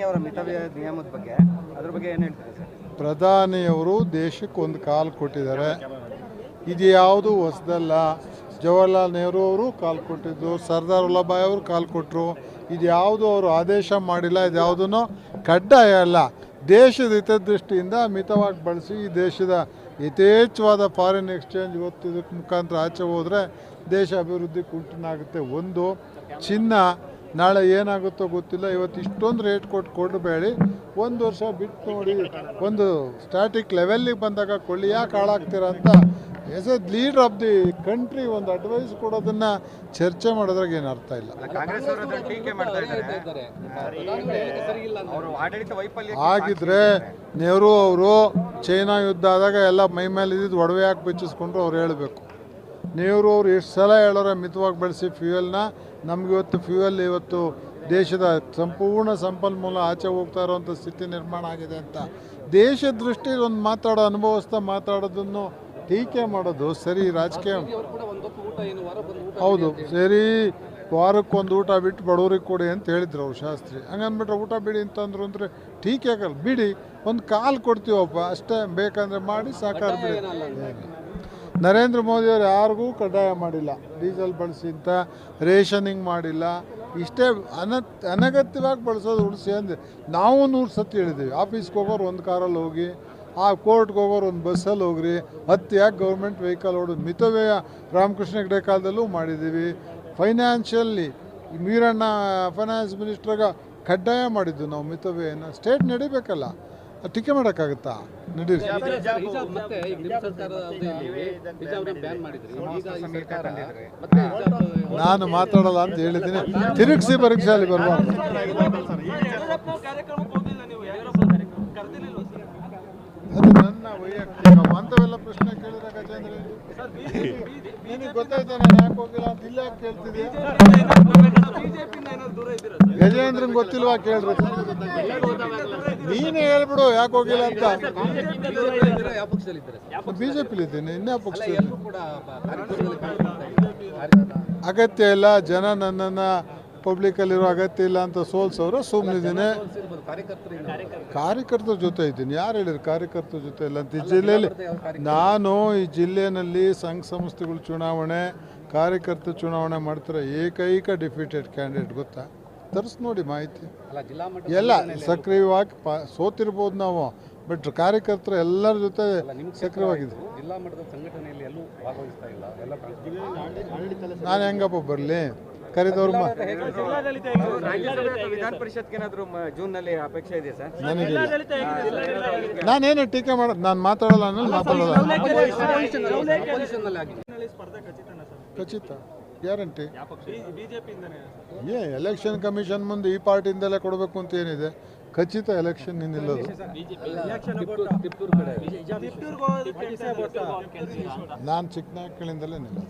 ಅವರ ಮಿತವ್ಯಯ ನಿಯಮದ ಬಗ್ಗೆ ಅದ್ರ ಬಗ್ಗೆ ಏನು ಹೇಳ್ತೀರಾ ಸರ್? ಪ್ರಧಾನಿಯವರು ದೇಶಕ್ಕೆ ಒಂದು ಕಾಲು ಕೊಟ್ಟಿದ್ದಾರೆ. ಇದು ಯಾವುದು ಹೊಸದಲ್ಲ. ಜವಾಹರ್ಲಾಲ್ ನೆಹರು ಅವರು ಕಾಲು ಕೊಟ್ಟಿದ್ದು, ಸರ್ದಾರ್ ವಲ್ಲಭಾಯ್ ಅವರು ಕಾಲು ಕೊಟ್ಟರು. ಇದು ಯಾವುದು ಅವರು ಆದೇಶ ಮಾಡಿಲ್ಲ. ಇದು ಯಾವುದೂ ಕಡ್ಡಾಯ ಅಲ್ಲ. ದೇಶದ ಹಿತದೃಷ್ಟಿಯಿಂದ ಮಿತವಾಗಿ ಬಳಸಿ ಈ ದೇಶದ ಯಥೇಚ್ಛವಾದ ಫಾರಿನ್ ಎಕ್ಸ್ಚೇಂಜ್ ಇವತ್ತು ಇದಕ್ಕೆ ಮುಖಾಂತರ ಆಚೆ ಹೋದರೆ ದೇಶ ಅಭಿವೃದ್ಧಿ ಕುಂಠಿತಾಗುತ್ತೆ. ಒಂದು ಚಿನ್ನ ನಾಳೆ ಏನಾಗುತ್ತೋ ಗೊತ್ತಿಲ್ಲ. ಇವತ್ತು ಇಷ್ಟೊಂದು ರೇಟ್ ಕೊಡಬೇಡಿ, ಒಂದು ವರ್ಷ ಬಿಟ್ಟು ನೋಡಿ, ಒಂದು ಸ್ಟ್ಯಾಟಿಕ್ ಲೆವೆಲ್ಲಿಗೆ ಬಂದಾಗ ಕೊಳ್ಳಿ ಯಾಕೆ ಹಾಳಾಗ್ತೀರ ಅಂತ as a leader of the country ಒಂದು ಅಡ್ವೈಸ್ ಕೊಡೋದನ್ನ ಚರ್ಚೆ ಮಾಡೋದ್ರಾಗ ಏನು ಅರ್ಥ ಇಲ್ಲ. ಹಾಗಿದ್ರೆ ನೆಹರು ಅವರು ಚೈನಾ ಯುದ್ಧ ಆದಾಗ ಎಲ್ಲ ಮೈ ಮೇಲೆ ಇದ್ದಿದ್ದು ಒಡವೆ ಹಾಕಿ ಬೆಚ್ಚಿಸ್ಕೊಂಡ್ರು ಅವ್ರು ಹೇಳಬೇಕು. ನೆಹರು ಅವರು ಎಷ್ಟು ಸಲ ಹೇಳೋರೆ ಮಿತವಾಗಿ ಬಳಸಿ ಫ್ಯೂಯಲ್ನ. ನಮಗಿವತ್ತು ಫ್ಯೂಯಲ್ ಇವತ್ತು ದೇಶದ ಸಂಪೂರ್ಣ ಸಂಪನ್ಮೂಲ ಆಚೆ ಹೋಗ್ತಾ ಇರೋವಂಥ ಸ್ಥಿತಿ ನಿರ್ಮಾಣ ಆಗಿದೆ ಅಂತ ದೇಶದ ದೃಷ್ಟಿಯಲ್ಲಿ ಒಂದು ಅನುಭವಿಸ್ತಾ ಮಾತಾಡೋದನ್ನು ಟೀಕೆ ಮಾಡೋದು ಸರಿ. ರಾಜಕೀಯ ಹೌದು ಸರಿ, ವಾರಕ್ಕೊಂದು ಊಟ ಬಿಟ್ಟು ಬಡವ್ರಿಗೆ ಕೊಡಿ ಅಂತ ಹೇಳಿದ್ರು ಅವ್ರು ಶಾಸ್ತ್ರಿ. ಹಂಗನ್ಬಿಟ್ರೆ ಊಟ ಬಿಡಿ ಅಂತಂದ್ರು ಅಂದರೆ ಟೀಕೆ ಆಗಲ್ಲ. ಬಿಡಿ, ಒಂದು ಕಾಲು ಕೊಡ್ತೀವಪ್ಪ ಅಷ್ಟೇ, ಬೇಕಂದರೆ ಮಾಡಿ ಸಾಕಾರ ಬಿಡಿ. ನರೇಂದ್ರ ಮೋದಿಯವರು ಯಾರಿಗೂ ಕಡ್ಡಾಯ ಮಾಡಿಲ್ಲ, ಡೀಸೆಲ್ ಬಳಸಿ ಅಂತ ರೇಷನಿಂಗ್ ಮಾಡಿಲ್ಲ. ಇಷ್ಟೇ ಅನಗತ್ಯವಾಗಿ ಬಳಸೋದು ಉಳಿಸಿ ಅಂದರೆ ನಾವು 100 ಸತಿ ಹೇಳಿದ್ದೀವಿ. ಆಫೀಸ್ಗೆ ಹೋಗೋರು ಒಂದು ಕಾರಲ್ಲಿ ಹೋಗಿ, ಆ ಕೋರ್ಟ್ಗೆ ಹೋಗೋರು ಒಂದು ಬಸ್ಸಲ್ಲಿ ಹೋಗ್ರಿ, ಯಾಕೆ ಗೌರ್ಮೆಂಟ್ ವೆಹಿಕಲ್ ಓಡೋದು. ಮಿತವ್ಯಯ ರಾಮಕೃಷ್ಣ ಹೆಗಡೆ ಕಾಲದಲ್ಲೂ ಮಾಡಿದ್ದೀವಿ. ಫೈನಾನ್ಷಿಯಲಿ ಮೀರಣ್ಣ ಫೈನಾನ್ಸ್ ಮಿನಿಸ್ಟ್ರಾಗ ಕಡ್ಡಾಯ ಮಾಡಿದ್ದು ನಾವು ಮಿತವ್ಯಯನ. ಸ್ಟೇಟ್ ನಡಿಬೇಕಲ್ಲ, ಟೀಕೆ ಮಾಡೋಕ್ಕಾಗುತ್ತಾ? ನಡೀರಿ. ನಾನು ಮಾತಾಡಲ್ಲ ಅಂತ ಹೇಳಿದ್ದೀನಿ. ತಿರುಗಿಸಿ ಪರೀಕ್ಷೆಯಲ್ಲಿ ಬರಬಾರ್ದು. ಅದು ನನ್ನ ವೈಯಕ್ತಿಕ ಅಂಥವೆಲ್ಲ ಪ್ರಶ್ನೆ ಕೇಳಿದ್ರೆ ಗಜೇಂದ್ರ ನಿನಗೆ ಗೊತ್ತಾಯ್ತಾ ನಾನು ಯಾಕೆ ಹೋಗಿಲ್ಲ ಅಂತ ಇಲ್ಲ ಯಾಕೆ ಕೇಳ್ತಿದ್ಯಾ? ಗಜೇಂದ್ರನ್ ಗೊತ್ತಿಲ್ವಾ ಕೇಳ್ರಿ, ನೀನೇ ಹೇಳ್ಬಿಡು ಯಾಕೆ ಹೋಗಿಲ್ಲ ಅಂತ. ಬಿಜೆಪಿಲಿ ಇದ್ದೀನಿ, ಇನ್ಯಾ ಪಕ್ಷದಲ್ಲಿ. ಅಗತ್ಯ ಇಲ್ಲ, ಜನ ನನ್ನನ್ನು ಪಬ್ಲಿಕಲ್ಲಿರೋ ಅಗತ್ಯ ಇಲ್ಲ ಅಂತ ಸೋಲ್ಸೋರು ಸುಮ್ಮನಿದ್ದೀನಿ. ಕಾರ್ಯಕರ್ತರ ಜೊತೆ ಇದ್ದೀನಿ. ಯಾರು ಹೇಳಿದ್ರು ಕಾರ್ಯಕರ್ತರ ಜೊತೆ ಇಲ್ಲ ಅಂತ? ಈ ಜಿಲ್ಲೆಯಲ್ಲಿ ನಾನು ಈ ಜಿಲ್ಲೆಯಲ್ಲಿ ಸಂಘ ಸಂಸ್ಥೆಗಳು ಚುನಾವಣೆ, ಕಾರ್ಯಕರ್ತ ಚುನಾವಣೆ ಮಾಡ್ತಾರೆ. ಏಕೈಕ ಡಿಫೀಟೆಡ್ ಕ್ಯಾಂಡಿಡೇಟ್ ಗೊತ್ತಾ? ತರಿಸಿ ನೋಡಿ ಮಾಹಿತಿ. ಎಲ್ಲ ಸಕ್ರಿಯವಾಗಿ ಸೋತಿರ್ಬೋದು ನಾವು, ಬಟ್ ಕಾರ್ಯಕರ್ತರು ಎಲ್ಲರ ಜೊತೆ ಸಕ್ರಿಯವಾಗಿದೆ. ನಾನು ಹೆಂಗಪ್ಪ ಬರಲಿ? ಕರೆದವ್ರು ವಿಧಾನ ಪರಿಷತ್ಗೆ ಏನಾದರೂ ಜೂನ್ನಲ್ಲಿ ಅಪೇಕ್ಷೆ ಇದೆ ಸರ್? ನನಗೆ ನಾನೇನು ಟೀಕೆ ಮಾಡೋದು, ನಾನು ಮಾತಾಡಲ್ಲ ಅನ್ನೋದು ಮಾತಾಡೋಲ್ಲ. ಖಚಿತ, ಗ್ಯಾರಂಟಿ. ಎಲೆಕ್ಷನ್ ಕಮಿಷನ್ ಮುಂದೆ ಈ ಪಾರ್ಟಿಯಿಂದಲೇ ಕೊಡಬೇಕು ಅಂತ ಏನಿದೆ? ಖಚಿತ ಎಲೆಕ್ಷನ್ ನಿಲ್ಲೋದು. ನಾನು ಚಿಕ್ಕನಾಯಕಳಿಂದಲೇ ನಿಲ್ಲೋದು.